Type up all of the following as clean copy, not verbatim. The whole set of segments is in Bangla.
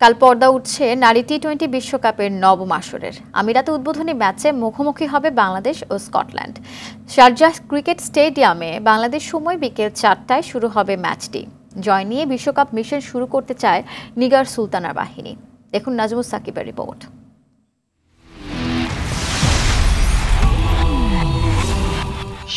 কাল পর্দা উঠছে নারী টি-20 বিশ্বকাপের নবম আসরের। আমিরাতে উদ্বোধনী ম্যাচে মুখোমুখি হবে বাংলাদেশ ও স্কটল্যান্ড। শারজাহ ক্রিকেট স্টেডিয়ামে বাংলাদেশ সময় বিকেল 4টায় শুরু হবে ম্যাচটি। জয় নিয়ে বিশ্বকাপ মিশন শুরু করতে চায় নিগার সুলতানার বাহিনী। দেখুন নাজমুস সাকিবের রিপোর্ট।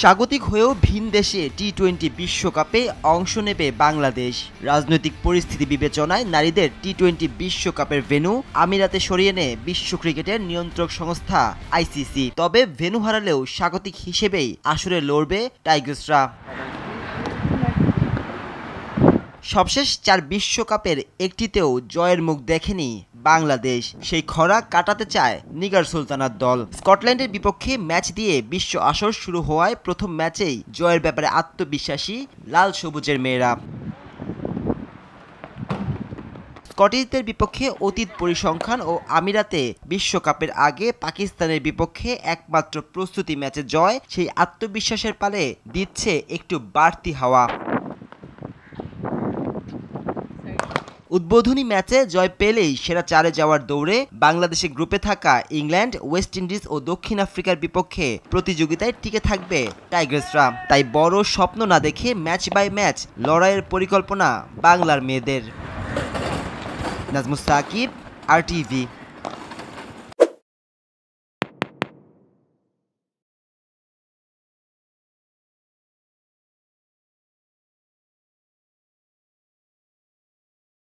স্বাগতিক হয়েও ভিন দেশে টি-20 বিশ্বকাপে অংশ নেবে বাংলাদেশ। রাজনৈতিক পরিস্থিতি বিবেচনায় নারীদের টি-20 বিশ্বকাপের ভেন্যু আমিরাতে সরিয়ে নেয় বিশ্ব ক্রিকেটের নিয়ন্ত্রক সংস্থা আইসিসি। তবে ভেন্যু হারালেও স্বাগতিক হিসেবেই আসরে লড়বে টাইগার্সরা। সবশেষ 4 বিশ্বকাপের একটিতেও জয়ের মুখ দেখেনি বাংলাদেশ। সেই খরা কাটাতে চায় নিগার সুলতানার দল। স্কটল্যান্ডের বিপক্ষে ম্যাচ দিয়ে বিশ্ব আসর শুরু হওয়ায় প্রথম ম্যাচেই জয়ের ব্যাপারে আত্মবিশ্বাসী লাল সবুজের মেয়েরা। স্কটিশদের বিপক্ষে অতীত পরিসংখ্যান ও আমিরাতে বিশ্বকাপের আগে পাকিস্তানের বিপক্ষে একমাত্র প্রস্তুতি ম্যাচে জয় সেই আত্মবিশ্বাসের পালে দিচ্ছে একটু বাড়তি হাওয়া। উদ্বোধনী ম্যাচে জয় পেলেই সেরা 4-এ যাওয়ার দৌড়ে বাংলাদেশের গ্রুপে থাকা ইংল্যান্ড, ওয়েস্ট ইন্ডিজ ও দক্ষিণ আফ্রিকার বিপক্ষে প্রতিযোগিতায় টিকে থাকবে টাইগার্সরা। তাই বড় স্বপ্ন না দেখে ম্যাচ বাই ম্যাচ লড়াইয়ের পরিকল্পনা বাংলার মেয়েদের। নাজমুস সাকিব, RTV।